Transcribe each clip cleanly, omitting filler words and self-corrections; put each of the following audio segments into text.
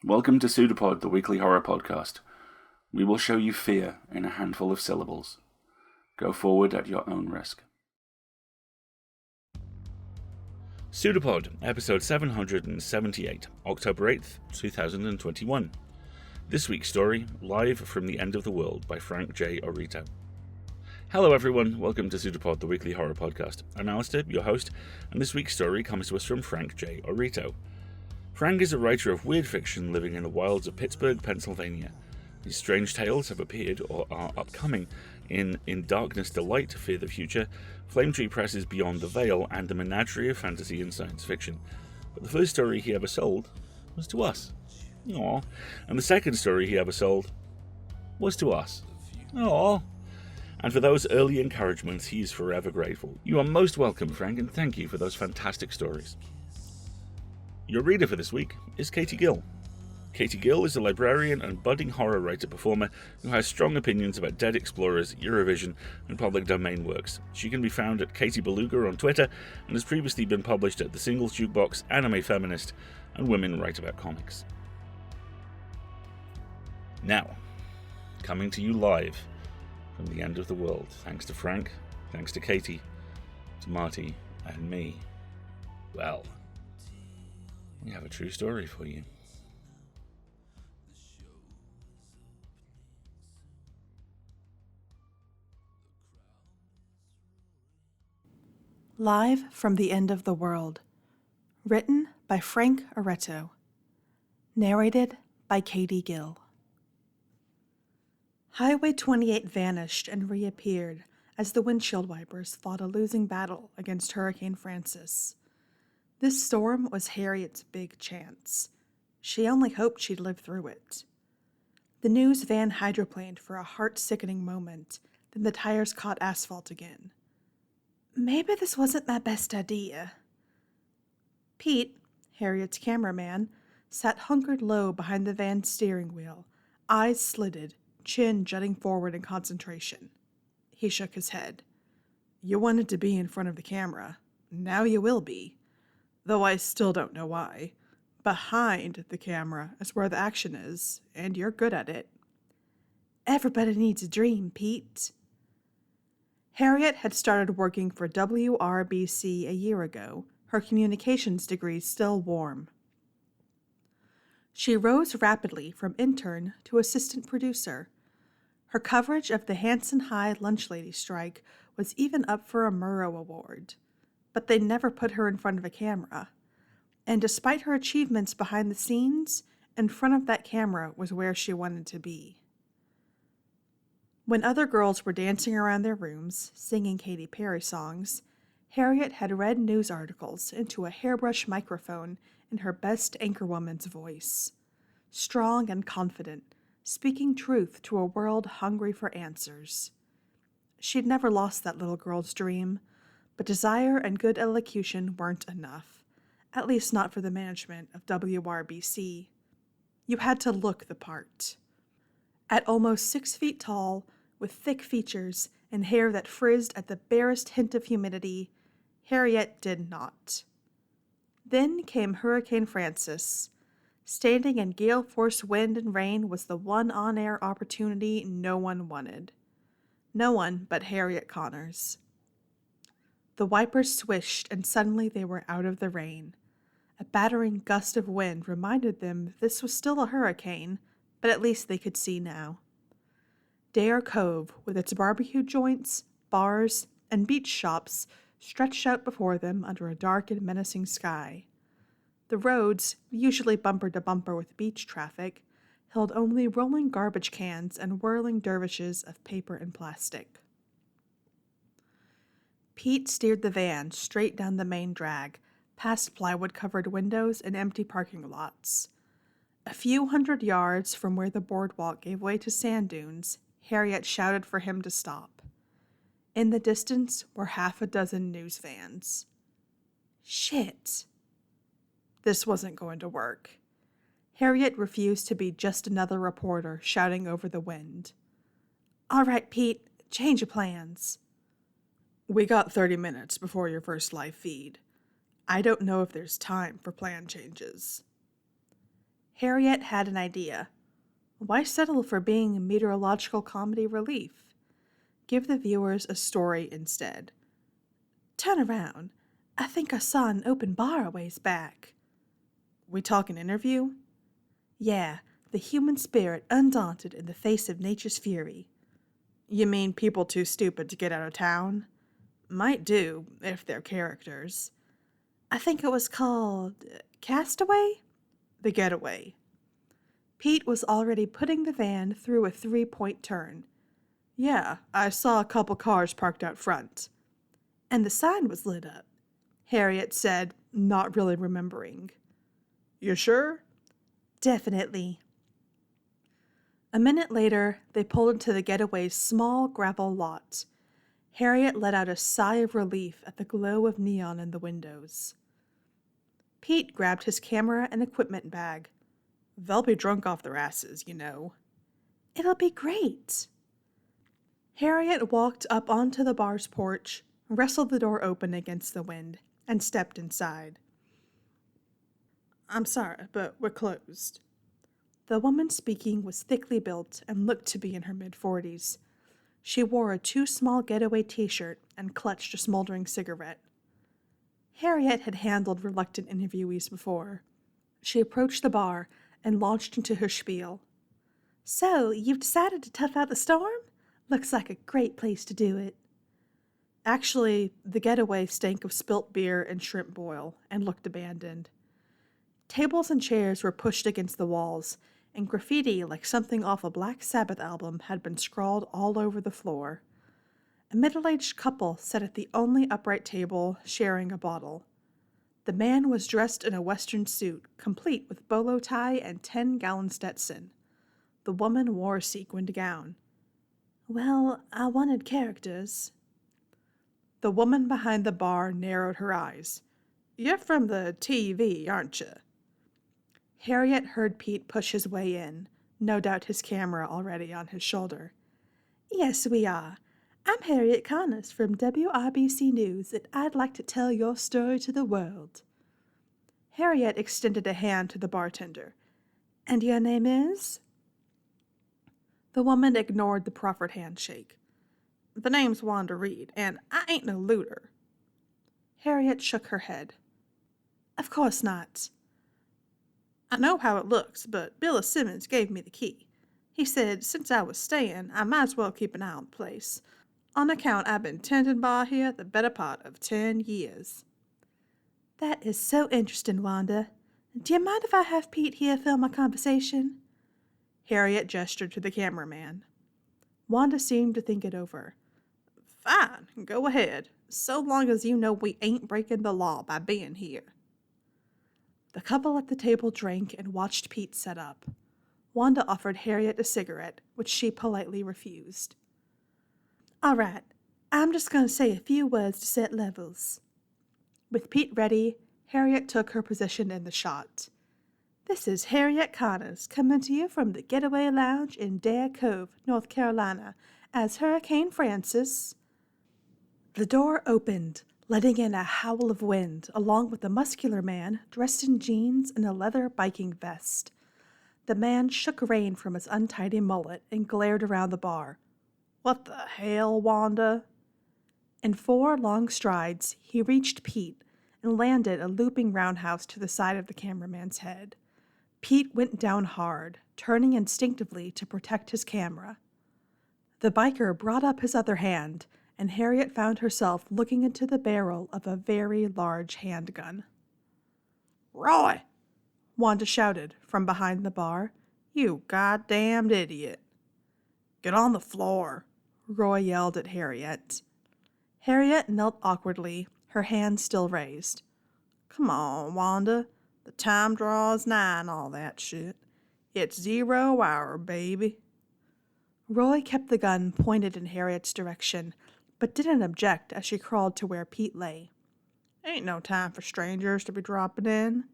Welcome to Pseudopod, the weekly horror podcast. We will show you fear in a handful of syllables. Go forward at your own risk. Pseudopod, episode 778, October 8th, 2021. This week's story, Live from the End of the World by Frank J. Orito. Hello everyone, welcome to Pseudopod, the weekly horror podcast. I'm Alistair, your host, and this week's story comes to us from Frank J. Orito. Frank is a writer of weird fiction living in the wilds of Pittsburgh, Pennsylvania. His strange tales have appeared or are upcoming in Darkness Delight, Fear the Future, Flame Tree Press's Beyond the Veil, and the menagerie of fantasy and science fiction. But the first story he ever sold was to us. Aww. And the second story he ever sold was to us. Aww. And for those early encouragements, he is forever grateful. You are most welcome, Frank, and thank you for those fantastic stories. Your reader for this week is Katie Gill. Katie Gill is a librarian and budding horror writer-performer who has strong opinions about Dead Explorers, Eurovision, and public domain works. She can be found at Katie Beluga on Twitter and has previously been published at The Singles Jukebox, Anime Feminist, and Women Write About Comics. Now, coming to you live from the end of the world, thanks to Frank, thanks to Katie, to Marty, and me. Well, we have a true story for you. Live from the End of the World. Written by Frank Orito. Narrated by Katie Gill. Highway 28 vanished and reappeared as the windshield wipers fought a losing battle against Hurricane Francis. This storm was Harriet's big chance. She only hoped she'd live through it. The news van hydroplaned for a heart-sickening moment, then the tires caught asphalt again. Maybe this wasn't my best idea. Pete, Harriet's cameraman, sat hunkered low behind the van's steering wheel, eyes slitted, chin jutting forward in concentration. He shook his head. You wanted to be in front of the camera. Now you will be. Though I still don't know why. Behind the camera is where the action is, and you're good at it. Everybody needs a dream, Pete. Harriet had started working for WRBC a year ago, her communications degree still warm. She rose rapidly from intern to assistant producer. Her coverage of the Hanson High lunch lady strike was even up for a Murrow Award. But they never put her in front of a camera. And despite her achievements behind the scenes, in front of that camera was where she wanted to be. When other girls were dancing around their rooms, singing Katy Perry songs, Harriet had read news articles into a hairbrush microphone in her best anchorwoman's voice. Strong and confident, speaking truth to a world hungry for answers. She'd never lost that little girl's dream, but desire and good elocution weren't enough, at least not for the management of WRBC. You had to look the part. At almost 6 feet tall, with thick features and hair that frizzed at the barest hint of humidity, Harriet did not. Then came Hurricane Francis. Standing in gale-force wind and rain was the one on-air opportunity no one wanted. No one but Harriet Connors. The wipers swished, and suddenly they were out of the rain. A battering gust of wind reminded them this was still a hurricane, but at least they could see now. Dare Cove, with its barbecue joints, bars, and beach shops, stretched out before them under a dark and menacing sky. The roads, usually bumper to bumper with beach traffic, held only rolling garbage cans and whirling dervishes of paper and plastic. Pete steered the van straight down the main drag, past plywood-covered windows and empty parking lots. A few hundred yards from where the boardwalk gave way to sand dunes, Harriet shouted for him to stop. In the distance were 6 news vans. Shit. This wasn't going to work. Harriet refused to be just another reporter shouting over the wind. All right, Pete, change of plans. We got 30 minutes before your first live feed. I don't know if there's time for plan changes. Harriet had an idea. Why settle for being a meteorological comedy relief? Give the viewers a story instead. Turn around. I think I saw an open bar a ways back. We talk an interview? Yeah, the human spirit undaunted in the face of nature's fury. You mean people too stupid to get out of town? Might do, if they're characters. I think it was called Castaway? The Getaway. Pete was already putting the van through a 3-point turn. Yeah, I saw a couple cars parked out front. And the sign was lit up, Harriet said, not really remembering. You sure? Definitely. A minute later, they pulled into the Getaway's small gravel lot. Harriet let out a sigh of relief at the glow of neon in the windows. Pete grabbed his camera and equipment bag. They'll be drunk off their asses, you know. It'll be great. Harriet walked up onto the bar's porch, wrestled the door open against the wind, and stepped inside. I'm sorry, but we're closed. The woman speaking was thickly built and looked to be in her mid-40s. She wore a too small getaway t-shirt and clutched a smoldering cigarette. Harriet had handled reluctant interviewees before. She approached the bar and launched into her spiel. So, you've decided to tough out the storm? Looks like a great place to do it. Actually, the Getaway stank of spilt beer and shrimp boil and looked abandoned. Tables and chairs were pushed against the walls, and graffiti like something off a Black Sabbath album had been scrawled all over the floor. A middle-aged couple sat at the only upright table, sharing a bottle. The man was dressed in a western suit, complete with bolo tie and 10-gallon Stetson. The woman wore a sequined gown. Well, I wanted characters. The woman behind the bar narrowed her eyes. You're from the TV, aren't you? Harriet heard Pete push his way in, no doubt his camera already on his shoulder. Yes, we are. I'm Harriet Connors from WRBC News, and I'd like to tell your story to the world. Harriet extended a hand to the bartender. And your name is? The woman ignored the proffered handshake. The name's Wanda Reed, and I ain't no looter. Harriet shook her head. Of course not. I know how it looks, but Billy Simmons gave me the key. He said since I was staying, I might as well keep an eye on the place, on account I've been tending bar here the better part of 10 years. That is so interesting, Wanda. Do you mind if I have Pete here film our conversation? Harriet gestured to the cameraman. Wanda seemed to think it over. Fine, go ahead, so long as you know we ain't breaking the law by being here. The couple at the table drank and watched Pete set up. Wanda offered Harriet a cigarette, which she politely refused. All right, I'm just going to say a few words to set levels. With Pete ready, Harriet took her position in the shot. This is Harriet Connors coming to you from the Getaway Lounge in Dare Cove, North Carolina, as Hurricane Francis. The door opened, letting in a howl of wind, along with a muscular man dressed in jeans and a leather biking vest. The man shook rain from his untidy mullet and glared around the bar. What the hell, Wanda? In 4 long strides, he reached Pete and landed a looping roundhouse to the side of the cameraman's head. Pete went down hard, turning instinctively to protect his camera. The biker brought up his other hand, and Harriet found herself looking into the barrel of a very large handgun. Roy! Wanda shouted from behind the bar. You goddamned idiot. Get on the floor, Roy yelled at Harriet. Harriet knelt awkwardly, her hand still raised. Come on, Wanda. The time draws nigh and all that shit. It's 0 hour, baby. Roy kept the gun pointed in Harriet's direction, but didn't object as she crawled to where Pete lay. Ain't no time for strangers to be dropping in.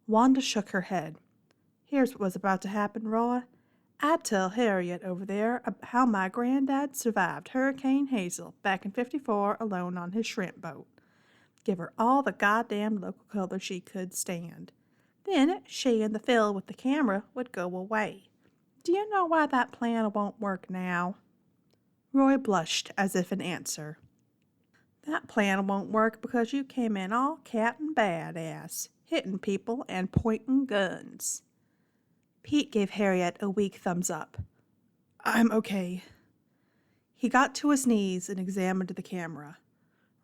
Wanda shook her head. Here's what was about to happen, Roy. I'd tell Harriet over there how my granddad survived Hurricane Hazel back in '54 alone on his shrimp boat. Give her all the goddamn local color she could stand. Then she and the fill with the camera would go away. Do you know why that plan won't work now? Roy blushed as if in answer. That plan won't work because you came in all Captain Badass, hitting people and pointing guns. Pete gave Harriet a weak thumbs up. I'm okay. He got to his knees and examined the camera.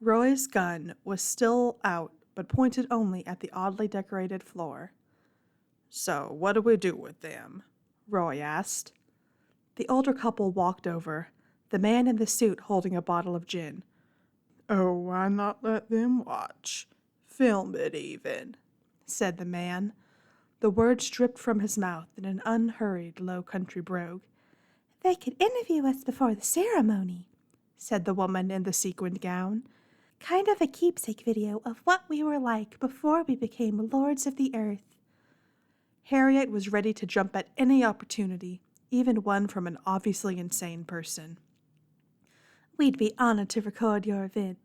Roy's gun was still out, but pointed only at the oddly decorated floor. So, what do we do with them? Roy asked. The older couple walked over, the man in the suit holding a bottle of gin. Oh, why not let them watch? Film it even, said the man. The words dripped from his mouth in an unhurried, low country brogue. They could interview us before the ceremony, said the woman in the sequined gown. Kind of a keepsake video of what we were like before we became lords of the earth. Harriet was ready to jump at any opportunity, even one from an obviously insane person. We'd be honored to record your event.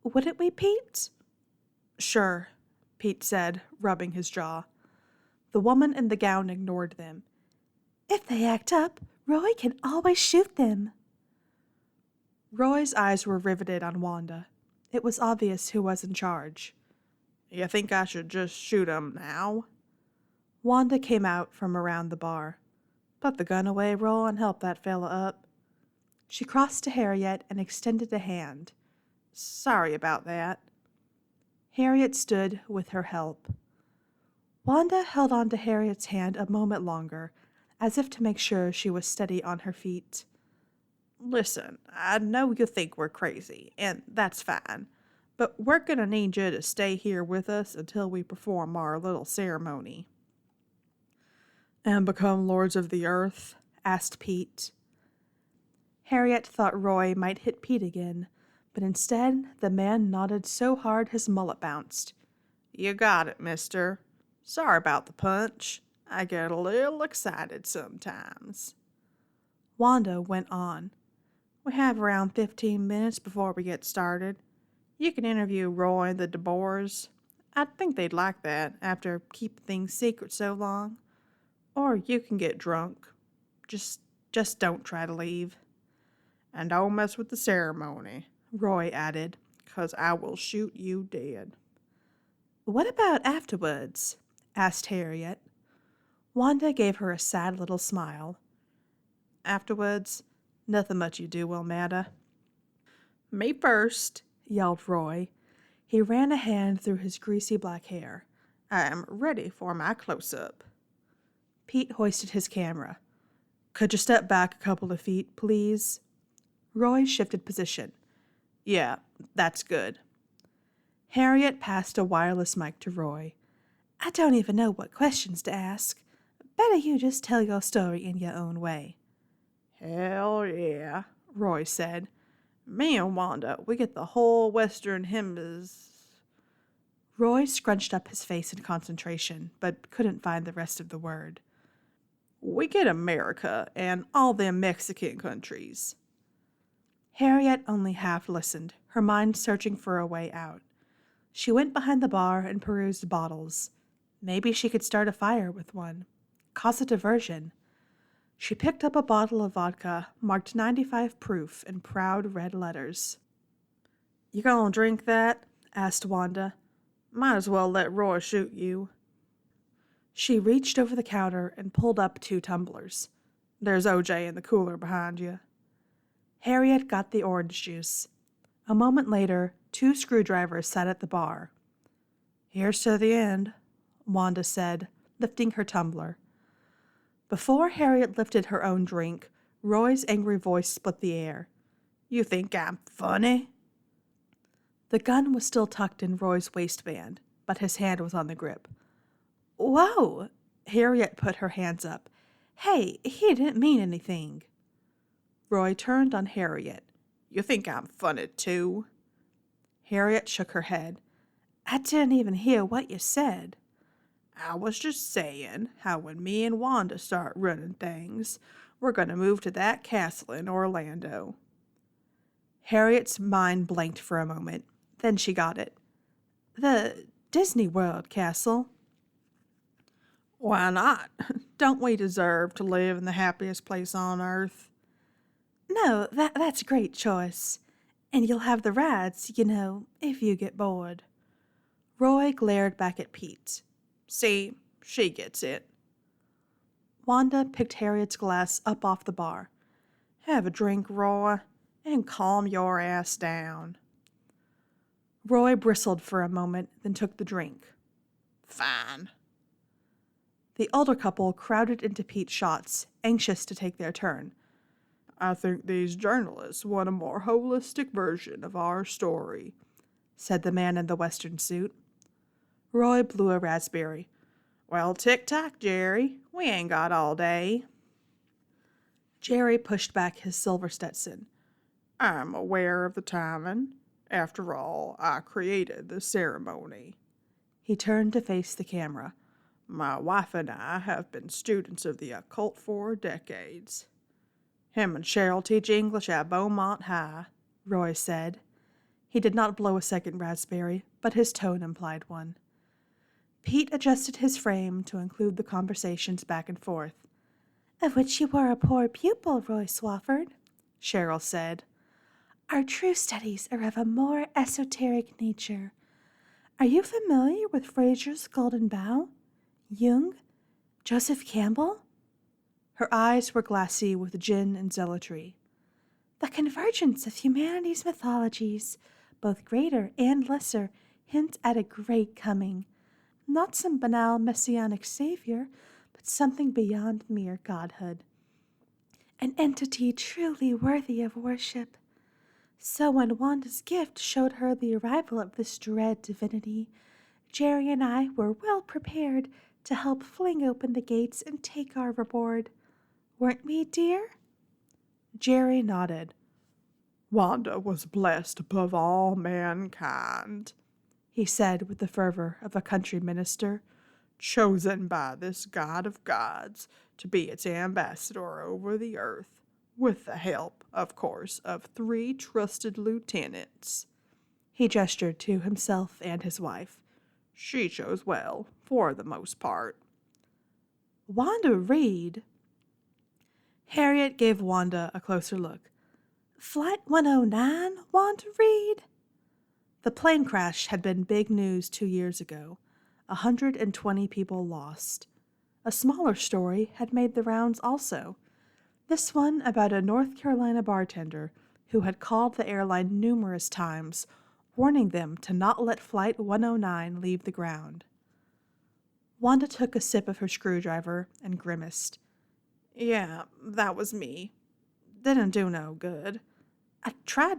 Wouldn't we, Pete? Sure, Pete said, rubbing his jaw. The woman in the gown ignored them. If they act up, Roy can always shoot them. Roy's eyes were riveted on Wanda. It was obvious who was in charge. You think I should just shoot 'em now? Wanda came out from around the bar. Put the gun away, Roy, and help that fella up. She crossed to Harriet and extended a hand. Sorry about that. Harriet stood with her help. Wanda held on to Harriet's hand a moment longer, as if to make sure she was steady on her feet. Listen, I know you think we're crazy, and that's fine, but we're gonna need you to stay here with us until we perform our little ceremony. And become lords of the earth? Asked Pete. Harriet thought Roy might hit Pete again, but instead the man nodded so hard his mullet bounced. You got it, mister. Sorry about the punch. I get a little excited sometimes. Wanda went on. We have around 15 minutes before we get started. You can interview Roy and the DeBoers. I think they'd like that after keeping things secret so long. Or you can get drunk. Just don't try to leave. And don't mess with the ceremony, Roy added, 'cause I will shoot you dead. What about afterwards? Asked Harriet. Wanda gave her a sad little smile. Afterwards, nothing much you do will matter. Me first, yelled Roy. He ran a hand through his greasy black hair. I am ready for my close-up. Pete hoisted his camera. Could you step back a couple of feet, please? Roy shifted position. Yeah, that's good. Harriet passed a wireless mic to Roy. I don't even know what questions to ask. Better you just tell your story in your own way. Hell yeah, Roy said. Me and Wanda, we get the whole Western Hemisphere. Roy scrunched up his face in concentration, but couldn't find the rest of the word. We get America and all them Mexican countries. Harriet only half listened, her mind searching for a way out. She went behind the bar and perused bottles. Maybe she could start a fire with one. Cause a diversion. She picked up a bottle of vodka marked 95 proof in proud red letters. You gonna drink that? Asked Wanda. Might as well let Roy shoot you. She reached over the counter and pulled up 2 tumblers. There's OJ in the cooler behind you. Harriet got the orange juice. A moment later, 2 screwdrivers sat at the bar. Here's to the end, Wanda said, lifting her tumbler. Before Harriet lifted her own drink, Roy's angry voice split the air. You think I'm funny? The gun was still tucked in Roy's waistband, but his hand was on the grip. Whoa! Harriet put her hands up. Hey, he didn't mean anything. Roy turned on Harriet. You think I'm funny too? Harriet shook her head. I didn't even hear what you said. I was just saying how when me and Wanda start running things, we're going to move to that castle in Orlando. Harriet's mind blanked for a moment. Then she got it. The Disney World castle. Why not? Don't we deserve to live in the happiest place on earth? No, that's a great choice. And you'll have the rides, if you get bored. Roy glared back at Pete. See, she gets it. Wanda picked Harriet's glass up off the bar. Have a drink, Roy, and calm your ass down. Roy bristled for a moment, then took the drink. Fine. The older couple crowded into Pete's shots, anxious to take their turn. I think these journalists want a more holistic version of our story, said the man in the western suit. Roy blew a raspberry. Well, tick-tock, Jerry. We ain't got all day. Jerry pushed back his silver Stetson. I'm aware of the timing. After all, I created the ceremony. He turned to face the camera. My wife and I have been students of the occult for decades. Him and Cheryl teach English at Beaumont High, Roy said. He did not blow a second raspberry, but his tone implied one. Pete adjusted his frame to include the conversations back and forth. Of which you were a poor pupil, Roy Swafford, Cheryl said. Our true studies are of a more esoteric nature. Are you familiar with Fraser's Golden Bough? Jung? Joseph Campbell? Her eyes were glassy with gin and zealotry. The convergence of humanity's mythologies, both greater and lesser, hint at a great coming. Not some banal messianic savior, but something beyond mere godhood. An entity truly worthy of worship. So when Wanda's gift showed her the arrival of this dread divinity, Jerry and I were well prepared to help fling open the gates and take our reward. Weren't we, dear? Jerry nodded. Wanda was blessed above all mankind, he said with the fervor of a country minister, chosen by this God of gods to be its ambassador over the earth, with the help, of course, of 3 trusted lieutenants. He gestured to himself and his wife. She chose well, for the most part. Wanda Reed? Harriet gave Wanda a closer look. Flight 109, Wanda Reed? The plane crash had been big news 2 years ago. 120 people lost. A smaller story had made the rounds also. This one about a North Carolina bartender who had called the airline numerous times, warning them to not let Flight 109 leave the ground. Wanda took a sip of her screwdriver and grimaced. Yeah, that was me. Didn't do no good. I tried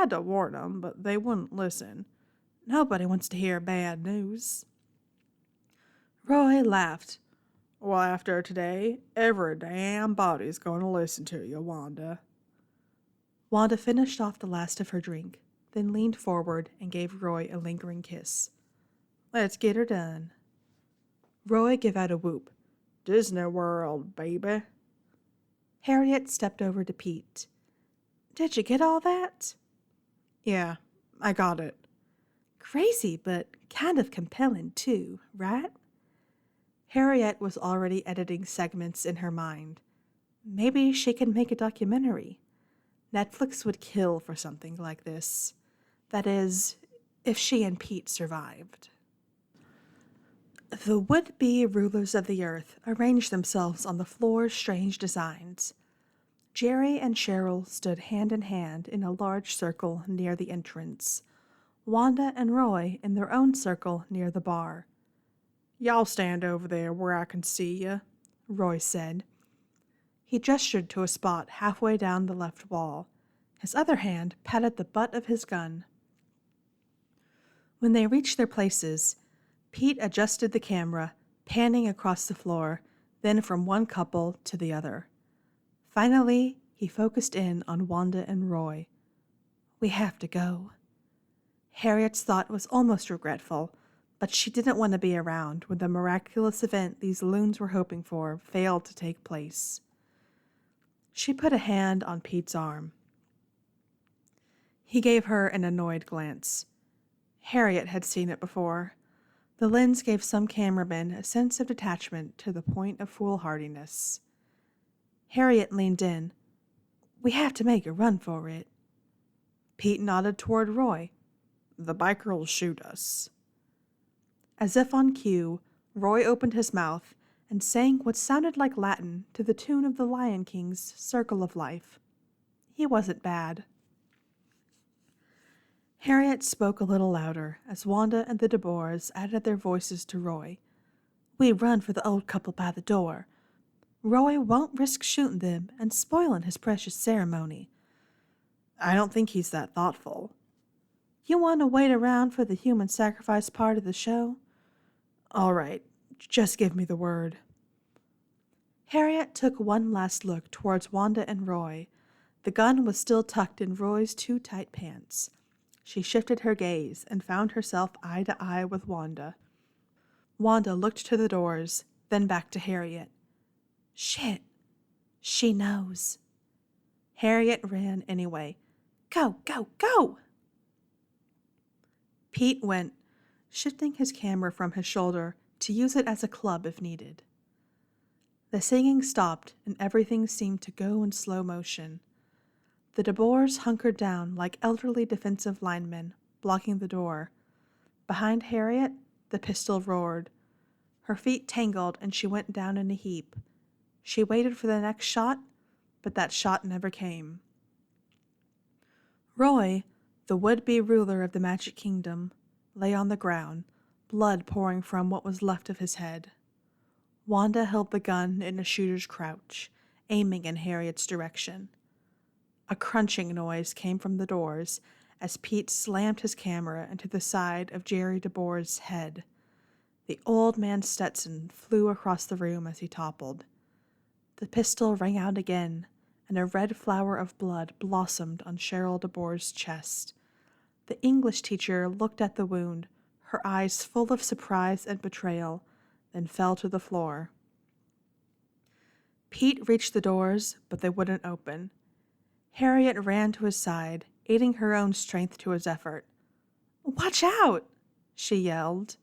to warn them, but they wouldn't listen. Nobody wants to hear bad news. Roy laughed. Well, after today, every damn body's going to listen to you, Wanda. Wanda finished off the last of her drink, then leaned forward and gave Roy a lingering kiss. Let's get her done. Roy gave out a whoop. Disney World, baby. Harriet stepped over to Pete. Did you get all that? Yeah, I got it. Crazy, but kind of compelling too, right? Harriet was already editing segments in her mind. Maybe she could make a documentary. Netflix would kill for something like this. That is, if she and Pete survived. The would-be rulers of the earth arranged themselves on the floor's strange designs. Jerry and Cheryl stood hand in hand in a large circle near the entrance. Wanda and Roy in their own circle near the bar. Y'all stand over there where I can see you, Roy said. He gestured to a spot halfway down the left wall. His other hand patted the butt of his gun. When they reached their places, Pete adjusted the camera, panning across the floor, then from one couple to the other. Finally, he focused in on Wanda and Roy. We have to go. Harriet's thought was almost regretful, but she didn't want to be around when the miraculous event these loons were hoping for failed to take place. She put a hand on Pete's arm. He gave her an annoyed glance. Harriet had seen it before. The lens gave some cameramen a sense of detachment to the point of foolhardiness. Harriet leaned in. "We have to make a run for it." Pete nodded toward Roy. "The biker will shoot us." As if on cue, Roy opened his mouth and sang what sounded like Latin to the tune of the Lion King's Circle of Life. He wasn't bad. Harriet spoke a little louder as Wanda and the De Boers added their voices to Roy. "We run for the old couple by the door. Roy won't risk shooting them and spoiling his precious ceremony." "I don't think he's that thoughtful." "You want to wait around for the human sacrifice part of the show?" "All right, just give me the word." Harriet took one last look towards Wanda and Roy. The gun was still tucked in Roy's too tight pants. She shifted her gaze and found herself eye to eye with Wanda. Wanda looked to the doors, then back to Harriet. "Shit. She knows." Harriet ran anyway. "Go, go, go!" Pete went, shifting his camera from his shoulder to use it as a club if needed. The singing stopped and everything seemed to go in slow motion. The De Boers hunkered down like elderly defensive linemen, blocking the door. Behind Harriet, the pistol roared. Her feet tangled and she went down in a heap. She waited for the next shot, but that shot never came. Roy, the would-be ruler of the Magic Kingdom, lay on the ground, blood pouring from what was left of his head. Wanda held the gun in a shooter's crouch, aiming in Harriet's direction. A crunching noise came from the doors as Pete slammed his camera into the side of Jerry De Boer's head. The old man's Stetson flew across the room as he toppled. The pistol rang out again, and a red flower of blood blossomed on Cheryl De Boer's chest. The English teacher looked at the wound, her eyes full of surprise and betrayal, then fell to the floor. Pete reached the doors, but they wouldn't open. Harriet ran to his side, aiding her own strength to his effort. "Watch out!" she yelled.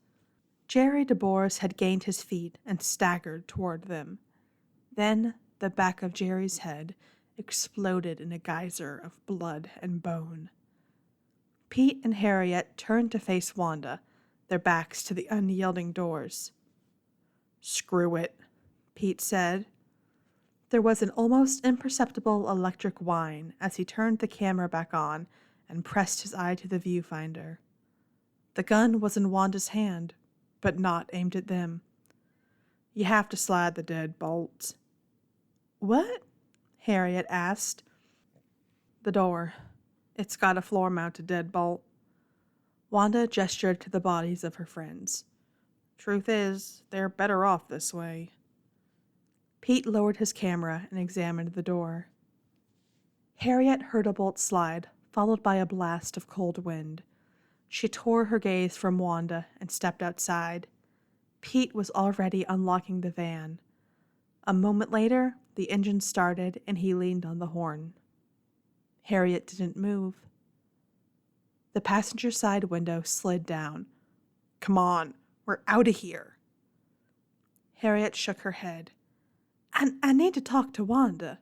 Jerry De Boers had gained his feet and staggered toward them. Then the back of Jerry's head exploded in a geyser of blood and bone. Pete and Harriet turned to face Wanda, their backs to the unyielding doors. "Screw it," Pete said. There was an almost imperceptible electric whine as he turned the camera back on and pressed his eye to the viewfinder. The gun was in Wanda's hand, but not aimed at them. "You have to slide the deadbolt." "What?" Harriet asked. "The door. It's got a floor-mounted deadbolt." Wanda gestured to the bodies of her friends. "Truth is, they're better off this way." Pete lowered his camera and examined the door. Harriet heard a bolt slide, followed by a blast of cold wind. She tore her gaze from Wanda and stepped outside. Pete was already unlocking the van. A moment later, the engine started and he leaned on the horn. Harriet didn't move. The passenger side window slid down. "Come on, we're out of here." Harriet shook her head. I need to talk to Wanda."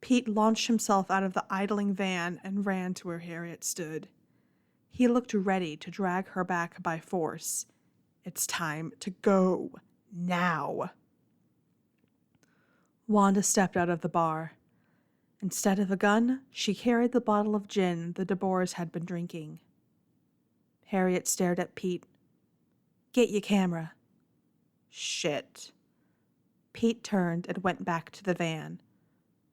Pete launched himself out of the idling van and ran to where Harriet stood. He looked ready to drag her back by force. "It's time to go. Now." Wanda stepped out of the bar. Instead of a gun, she carried the bottle of gin the De Boers had been drinking. Harriet stared at Pete. "Get your camera." "Shit." Pete turned and went back to the van.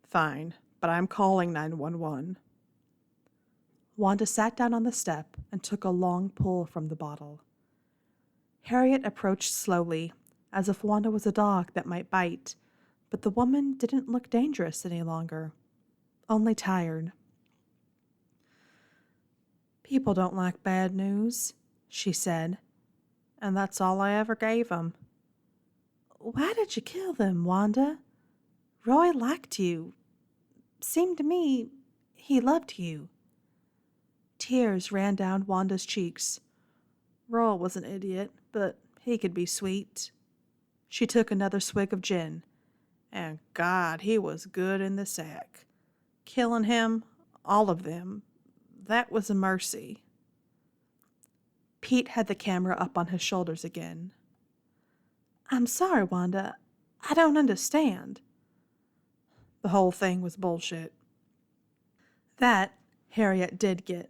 "Fine, but I'm calling 911. Wanda sat down on the step and took a long pull from the bottle. Harriet approached slowly, as if Wanda was a dog that might bite, but the woman didn't look dangerous any longer, only tired. "People don't like bad news," she said, "and that's all I ever gave 'em." "Why did you kill them, Wanda? Roy liked you. Seemed to me he loved you." Tears ran down Wanda's cheeks. Roll was an idiot, but he could be sweet. She took another swig of gin, and God, he was good in the sack. Killing him, all of them, that was a mercy. Pete had the camera up on his shoulders again. I'm sorry, Wanda. I don't understand. The whole thing was bullshit. That Harriet did get.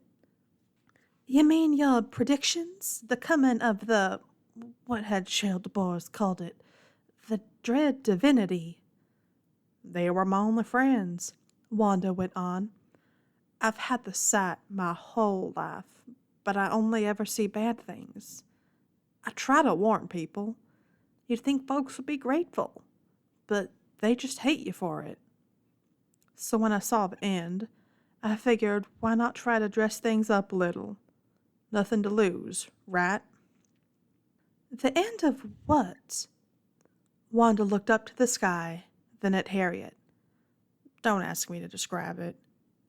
You mean your predictions? The coming of the, what had Cheryl DeBoers called it, the dread divinity? They were my only friends, Wanda went on. I've had the sight my whole life, but I only ever see bad things. I try to warn people. You'd think folks would be grateful, but they just hate you for it. So when I saw the end, I figured why not try to dress things up a little? Nothing to lose, right? The end of what? Wanda looked up to the sky, then at Harriet. Don't ask me to describe it.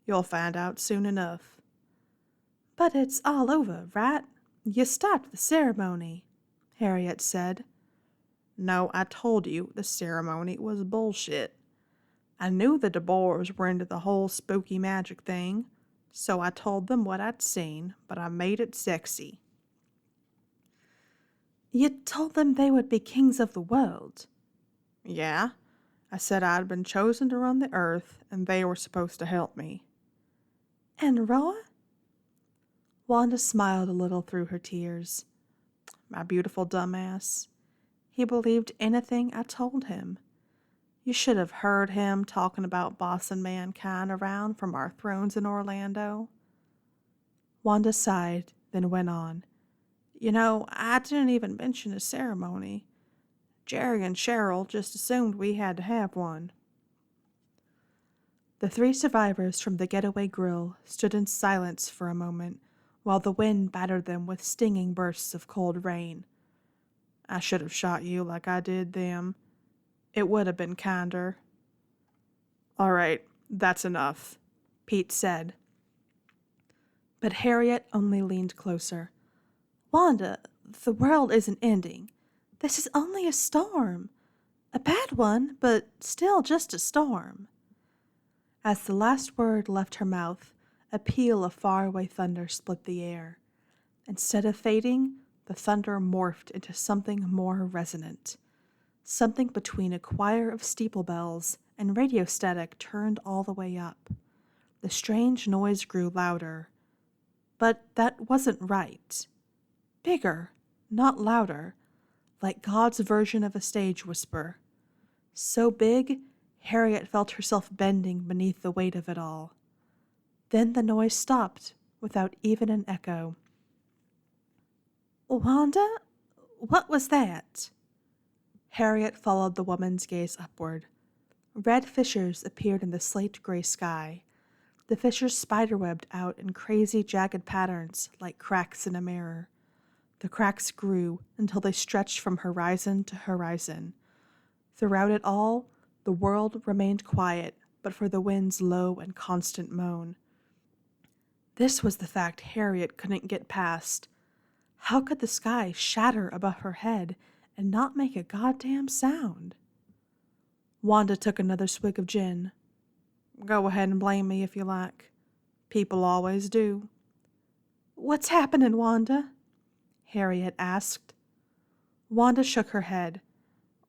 You'll find out soon enough. But it's all over, right? You stopped the ceremony, Harriet said. No, I told you the ceremony was bullshit. I knew the DeBoers were into the whole spooky magic thing, so I told them what I'd seen, but I made it sexy. You told them they would be kings of the world? Yeah. I said I'd been chosen to run the earth, and they were supposed to help me. And Roa? Wanda smiled a little through her tears. My beautiful dumbass. He believed anything I told him. You should have heard him talking about bossing mankind around from our thrones in Orlando. Wanda sighed, then went on. You know, I didn't even mention a ceremony. Jerry and Cheryl just assumed we had to have one. The three survivors from the getaway grill stood in silence for a moment while the wind battered them with stinging bursts of cold rain. I should have shot you like I did them. It would have been kinder. All right, that's enough, Pete said. But Harriet only leaned closer. Wanda, the world isn't ending. This is only a storm. A bad one, but still just a storm. As the last word left her mouth, a peal of faraway thunder split the air. Instead of fading, the thunder morphed into something more resonant. Something between a choir of steeple bells and radio static turned all the way up. The strange noise grew louder. But that wasn't right. Bigger, not louder, like God's version of a stage whisper. So big, Harriet felt herself bending beneath the weight of it all. Then the noise stopped, without even an echo. Wanda? What was that? Harriet followed the woman's gaze upward. Red fissures appeared in the slate-gray sky. The fissures spiderwebbed out in crazy, jagged patterns like cracks in a mirror. The cracks grew until they stretched from horizon to horizon. Throughout it all, the world remained quiet, but for the wind's low and constant moan. This was the fact Harriet couldn't get past. How could the sky shatter above her head and not make a goddamn sound? Wanda took another swig of gin. Go ahead and blame me if you like. People always do. What's happening, Wanda? Harriet asked. Wanda shook her head.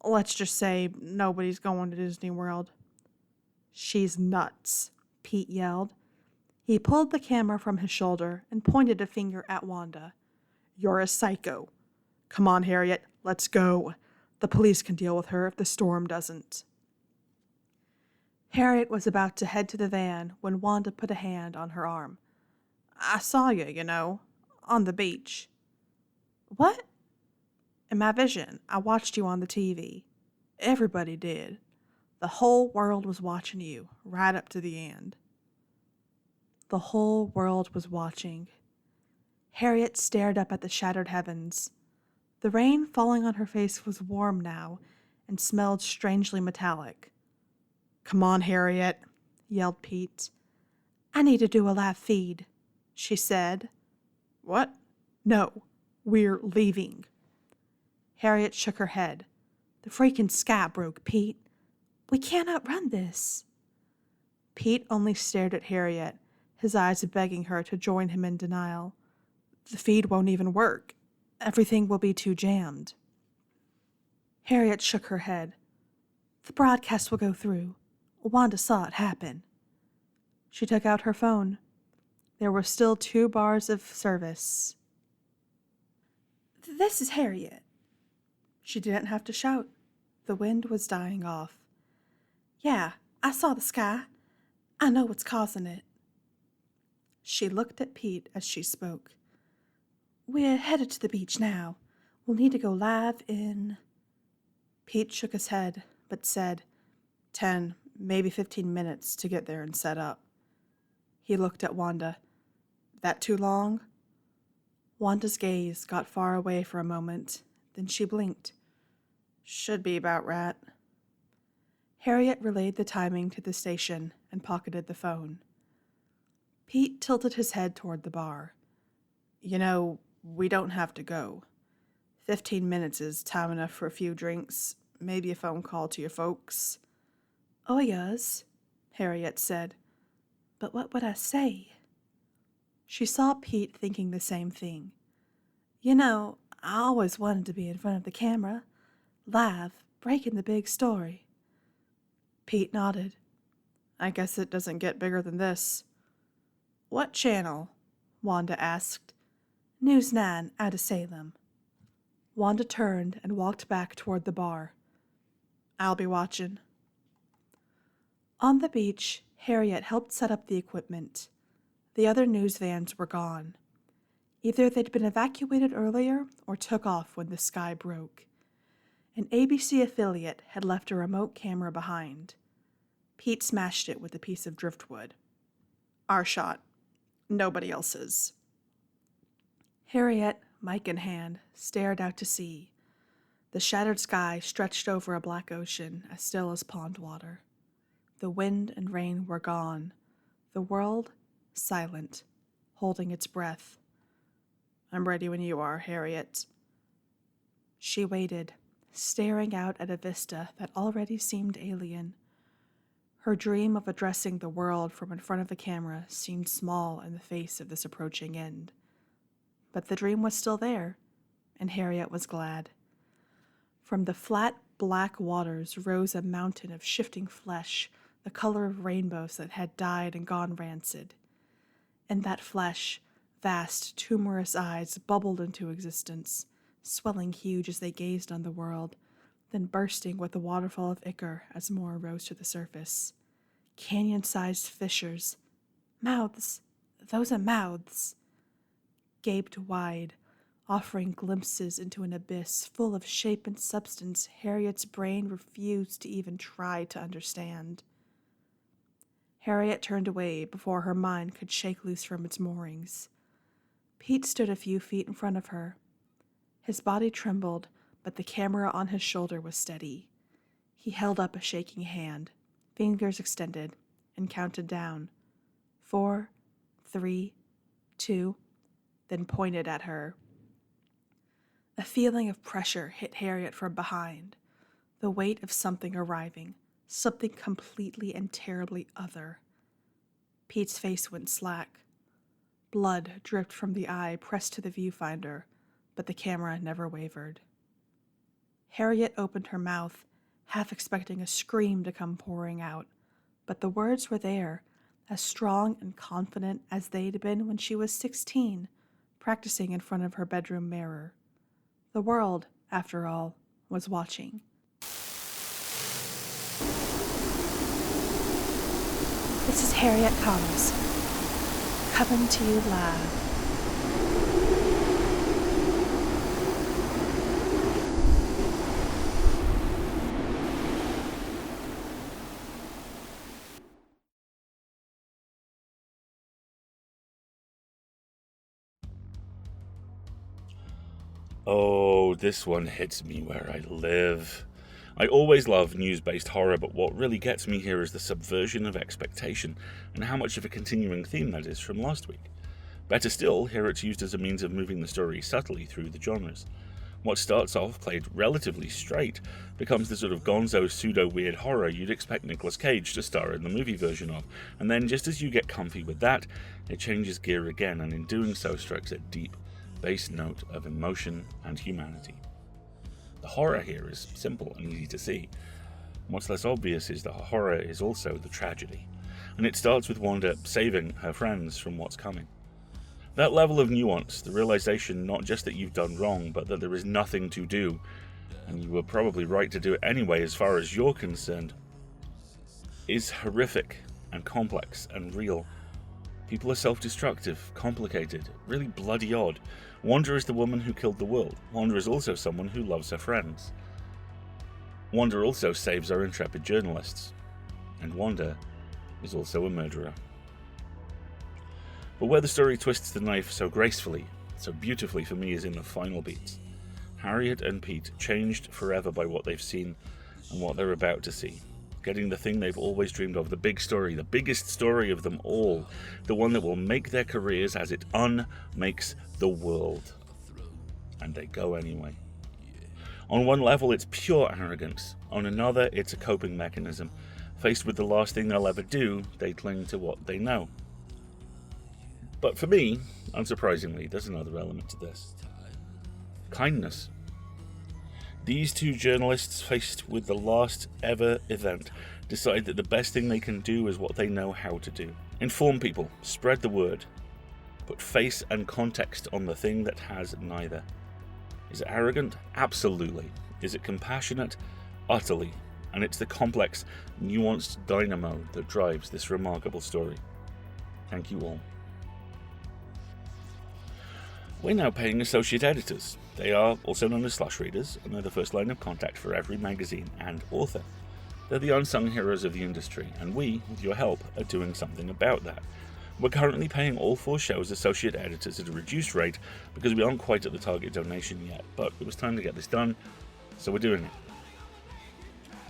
Let's just say nobody's going to Disney World. She's nuts, Pete yelled. He pulled the camera from his shoulder and pointed a finger at Wanda. You're a psycho. Come on, Harriet, let's go. The police can deal with her if the storm doesn't. Harriet was about to head to the van when Wanda put a hand on her arm. I saw you know, on the beach. What? In my vision, I watched you on the TV. Everybody did. The whole world was watching you, right up to the end. The whole world was watching. Harriet stared up at the shattered heavens. The rain falling on her face was warm now and smelled strangely metallic. Come on, Harriet, yelled Pete. I need to do a live feed, she said. What? No, We're leaving. Harriet shook her head. The freaking sky broke, Pete. We can't outrun this. Pete only stared at Harriet, his eyes begging her to join him in denial. The feed won't even work. Everything will be too jammed. Harriet shook her head. The broadcast will go through. Wanda saw it happen. She took out her phone. There were still 2 bars of service. This is Harriet. She didn't have to shout. The wind was dying off. Yeah, I saw the sky. I know what's causing it. She looked at Pete as she spoke. We're headed to the beach now. We'll need to go live in... Pete shook his head, but said, 10, maybe 15 minutes to get there and set up. He looked at Wanda. That too long? Wanda's gaze got far away for a moment, then she blinked. Should be about right. Harriet relayed the timing to the station and pocketed the phone. Pete tilted his head toward the bar. You know, we don't have to go. 15 minutes is time enough for a few drinks, maybe a phone call to your folks. Oh, yes, Harriet said. But what would I say? She saw Pete thinking the same thing. You know, I always wanted to be in front of the camera, live, breaking the big story. Pete nodded. I guess it doesn't get bigger than this. What channel? Wanda asked. News 9 out of Salem. Wanda turned and walked back toward the bar. I'll be watching. On the beach, Harriet helped set up the equipment. The other news vans were gone. Either they'd been evacuated earlier or took off when the sky broke. An ABC affiliate had left a remote camera behind. Pete smashed it with a piece of driftwood. Our shot. Nobody else's. Harriet, mic in hand, stared out to sea. The shattered sky stretched over a black ocean as still as pond water. The wind and rain were gone. The world, silent, holding its breath. I'm ready when you are, Harriet. She waited, staring out at a vista that already seemed alien. Her dream of addressing the world from in front of the camera seemed small in the face of this approaching end. But the dream was still there, and Harriet was glad. From the flat, black waters rose a mountain of shifting flesh, the color of rainbows that had died and gone rancid. In that flesh, vast, tumorous eyes bubbled into existence, swelling huge as they gazed on the world, then bursting with the waterfall of ichor as more rose to the surface. Canyon-sized fissures. Mouths. Those are mouths. Gaped wide, offering glimpses into an abyss full of shape and substance Harriet's brain refused to even try to understand. Harriet turned away before her mind could shake loose from its moorings. Pete stood a few feet in front of her. His body trembled, but the camera on his shoulder was steady. He held up a shaking hand, fingers extended, and counted down. 4, 3, 2, then pointed at her. A feeling of pressure hit Harriet from behind, the weight of something arriving, something completely and terribly other. Pete's face went slack. Blood dripped from the eye pressed to the viewfinder, but the camera never wavered. Harriet opened her mouth, half expecting a scream to come pouring out, but the words were there, as strong and confident as they'd been when she was 16, practicing in front of her bedroom mirror. The world, after all, was watching. This is Harriet Connors, coming to you live. Oh, this one hits me where I live. I always love news-based horror, but what really gets me here is the subversion of expectation, and how much of a continuing theme that is from last week. Better still, here it's used as a means of moving the story subtly through the genres. What starts off played relatively straight becomes the sort of gonzo pseudo-weird horror you'd expect Nicolas Cage to star in the movie version of, and then just as you get comfy with that, it changes gear again, and in doing so strikes a deep bass note of emotion and humanity. The horror here is simple and easy to see. What's less obvious is the horror is also the tragedy, and it starts with Wanda saving her friends from what's coming. That level of nuance, the realization not just that you've done wrong, but that there is nothing to do, and you were probably right to do it anyway as far as you're concerned, is horrific and complex and real. People are self-destructive, complicated, really bloody odd. Wanda is the woman who killed the world. Wanda is also someone who loves her friends. Wanda also saves our intrepid journalists. And Wanda is also a murderer. But where the story twists the knife so gracefully, so beautifully for me, is in the final beats. Harriet and Pete changed forever by what they've seen and what they're about to see. Getting the thing they've always dreamed of, the big story, the biggest story of them all, the one that will make their careers as it unmakes the world. And they go anyway. On one level, it's pure arrogance. On another, it's a coping mechanism. Faced with the last thing they'll ever do, they cling to what they know. But for me, unsurprisingly, there's another element to this. Kindness. These two journalists, faced with the last ever event, decide that the best thing they can do is what they know how to do. Inform people, spread the word, put face and context on the thing that has neither. Is it arrogant? Absolutely. Is it compassionate? Utterly. And it's the complex, nuanced dynamo that drives this remarkable story. Thank you all. We're now paying associate editors. They are also known as slash readers, and they're the first line of contact for every magazine and author. They're the unsung heroes of the industry, and we, with your help, are doing something about that. We're currently paying all 4 shows associate editors at a reduced rate because we aren't quite at the target donation yet, but it was time to get this done, so we're doing it.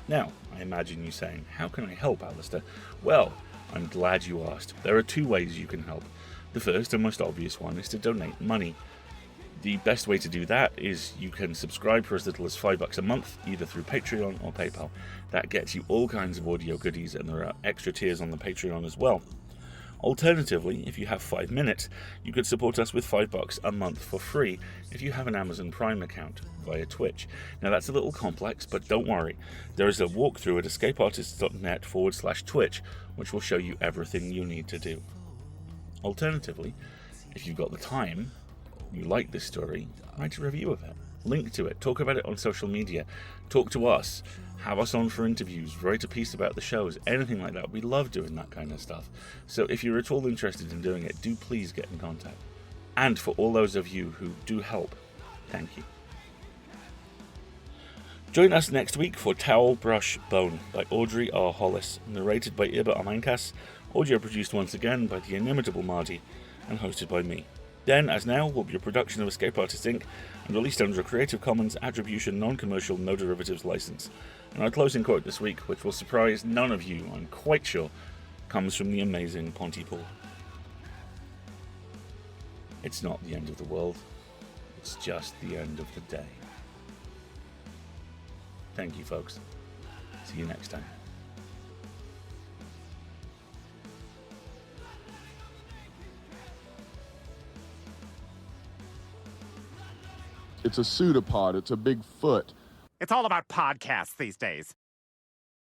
Now, I imagine you saying, how can I help, Alistair? Well, I'm glad you asked. There are 2 ways you can help. The first and most obvious one is to donate money. The best way to do that is you can subscribe for as little as $5 a month, either through Patreon or PayPal. That gets you all kinds of audio goodies, and there are extra tiers on the Patreon as well. Alternatively, if you have 5 minutes, you could support us with $5 a month for free if you have an Amazon Prime account via Twitch. Now that's a little complex, but don't worry. There is a walkthrough at escapeartists.net/Twitch, which will show you everything you need to do. Alternatively, if you've got the time, you like this story, write a review of it, link to it, talk about it on social media, talk to us, have us on for interviews, write a piece about the shows, anything like that. We love doing that kind of stuff. So if you're at all interested in doing it, do please get in contact. And for all those of you who do help, thank you. Join us next week for Towel Brush Bone by Audrey R. Hollis, narrated by Iba Amainkas, audio produced once again by the inimitable Marty, and hosted by me. Then, as now, will be a production of Escape Artists Inc. and released under a Creative Commons Attribution Non-Commercial No Derivatives license. And our closing quote this week, which will surprise none of you, I'm quite sure, comes from the amazing Pontypool. It's not the end of the world, it's just the end of the day. Thank you, folks. See you next time. It's a pseudopod. It's a big foot. It's all about podcasts these days.